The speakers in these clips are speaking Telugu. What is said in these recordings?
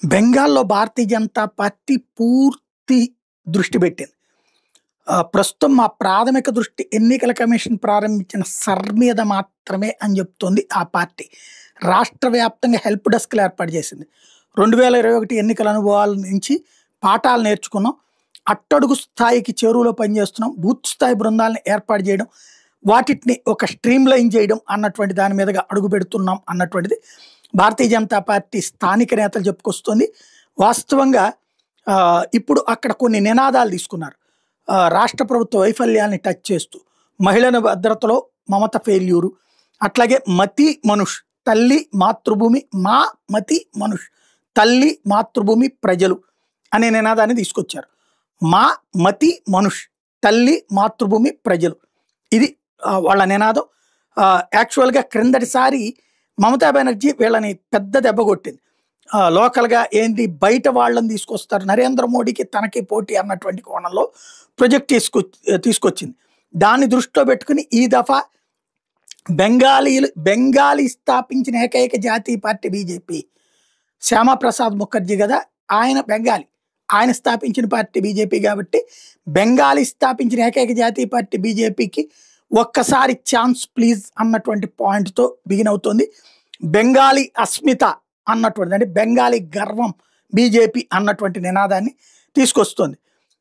బెంగాల్‌లో భారతీయ జనతా పార్టీ పూర్తి దృష్టి పెట్టింది. ప్రస్తుతం మా ప్రాథమిక దృష్టి ఎన్నికల కమిషన్ ప్రారంభించిన మీద మాత్రమే అని చెప్తోంది ఆ పార్టీ. రాష్ట్ర వ్యాప్తంగా హెల్ప్ డెస్క్‌లు ఏర్పాటు చేసింది. 2021 ఎన్నికల అనుభవాల నుంచి పాఠాలు నేర్చుకున్నాం. అట్టడుగు స్థాయికి చేరువలో పనిచేస్తున్నాం. బూత్ స్థాయి బృందాలను ఏర్పాటు చేయడం, వాటిని ఒక స్ట్రీమ్‌లైన్ చేయడం అన్నటువంటి దాని మీదగా అడుగు పెడుతున్నాం అన్నటువంటిది భారతీయ జనతా పార్టీ స్థానిక నేతలు చెప్పుకొస్తుంది. వాస్తవంగా ఇప్పుడు అక్కడ కొన్ని నినాదాలు తీసుకున్నారు. రాష్ట్ర ప్రభుత్వ వైఫల్యాన్ని టచ్ చేస్తూ మహిళల భద్రతలో మమత ఫెయిల్యూరు, అట్లాగే మతి మనుష్ తల్లి మాతృభూమి, మా మతి మనుష్ తల్లి మాతృభూమి ప్రజలు అనే నినాదాన్ని తీసుకొచ్చారు. మా మతి మనుష్ తల్లి మాతృభూమి ప్రజలు, ఇది వాళ్ళ నినాదం. యాక్చువల్గా క్రిందటిసారి మమతా బెనర్జీ వీళ్ళని పెద్ద దెబ్బ కొట్టింది. లోకల్గా ఏంటి బయట వాళ్ళని తీసుకొస్తారు, నరేంద్ర మోడీకి తనకి పోటీ అన్నటువంటి కోణంలో ప్రొజెక్ట్ తీసుకొచ్చింది. దాన్ని దృష్టిలో పెట్టుకుని ఈ దఫా బెంగాలీ స్థాపించిన ఏకైక జాతీయ పార్టీ బీజేపీ. శ్యామాప్రసాద్ ముఖర్జీ కదా, ఆయన బెంగాలీ, ఆయన స్థాపించిన పార్టీ బీజేపీ కాబట్టి బెంగాలీ స్థాపించిన ఏకైక జాతీయ పార్టీ బీజేపీకి ఒక్కసారి ఛాన్స్ ప్లీజ్ అన్నటువంటి పాయింట్తో బిగిన్ అవుతుంది. బెంగాలీ అస్మిత అన్నటువంటిది, అంటే బెంగాలీ గర్వం బీజేపీ అన్నటువంటి నినాదాన్ని తీసుకొస్తుంది.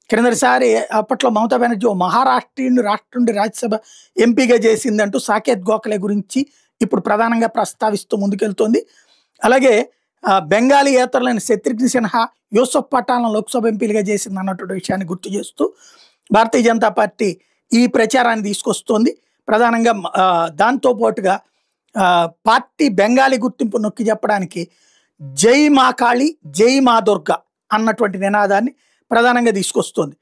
క్రిందటిసారి అప్పట్లో మమతా బెనర్జీ మహారాష్ట్రీయుని రాష్ట్రం నుండి రాజ్యసభ ఎంపీగా చేసిందంటూ సాకేత్ గోఖలే గురించి ఇప్పుడు ప్రధానంగా ప్రస్తావిస్తూ ముందుకెళ్తోంది. అలాగే బెంగాలీ ఏతరులైన శత్రుఘ్న సిన్హా, యూసఫ్ పఠాన్లను లోక్సభ ఎంపీలుగా చేసింది అన్నటువంటి విషయాన్ని గుర్తు చేస్తూ భారతీయ జనతా పార్టీ ఈ ప్రచారాన్ని తీసుకొస్తోంది. ప్రధానంగా దాంతో పాటుగా పార్టీ బెంగాలీ గుర్తింపు నొక్కి చెప్పడానికి జై మా కాళీ జై మా దుర్గా అన్నటువంటి నినాదాన్ని ప్రధానంగా తీసుకొస్తోంది.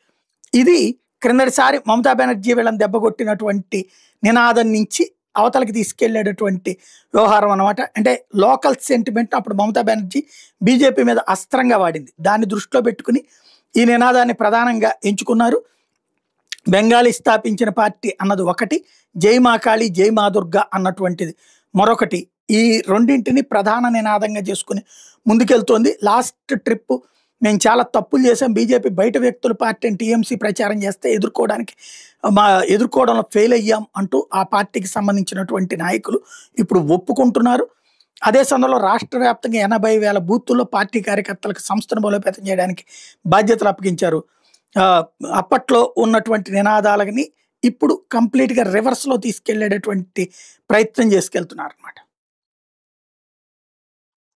ఇది క్రిందటిసారి మమతా బెనర్జీ వీళ్ళని దెబ్బకొట్టినటువంటి నినాదం నుంచి అవతలకి తీసుకెళ్లేటటువంటి వ్యవహారం అన్నమాట. అంటే లోకల్ సెంటిమెంట్ అప్పుడు మమతా బెనర్జీ బీజేపీ మీద అస్త్రంగా వాడింది. దాన్ని దృష్టిలో పెట్టుకుని ఈ నినాదాన్ని ప్రధానంగా ఎంచుకున్నారు. బెంగాలీ స్థాపించిన పార్టీ అన్నది ఒకటి, జై మా కాళీ జై మా దుర్గా అన్నటువంటిది మరొకటి. ఈ రెండింటిని ప్రధాన నినాదంగా చేసుకుని ముందుకెళ్తోంది. లాస్ట్ ట్రిప్ మేము చాలా తప్పులు చేసాం, బీజేపీ బయట వ్యక్తుల పార్టీని టీఎంసీ ప్రచారం చేస్తే ఎదుర్కోవడంలో ఫెయిల్ అయ్యాం అంటూ ఆ పార్టీకి సంబంధించినటువంటి నాయకులు ఇప్పుడు ఒప్పుకుంటున్నారు. అదే సమయంలో రాష్ట్ర వ్యాప్తంగా 80,000 బూతుల్లో పార్టీ కార్యకర్తలకు సంస్థను బలోపేతం చేయడానికి బాధ్యతలు అప్పగించారు. అప్పట్లో ఉన్నటువంటి నినాదాలని ఇప్పుడు కంప్లీట్గా రివర్స్లో తీసుకెళ్లేటటువంటి ప్రయత్నం చేసుకెళ్తున్నారు అన్నమాట.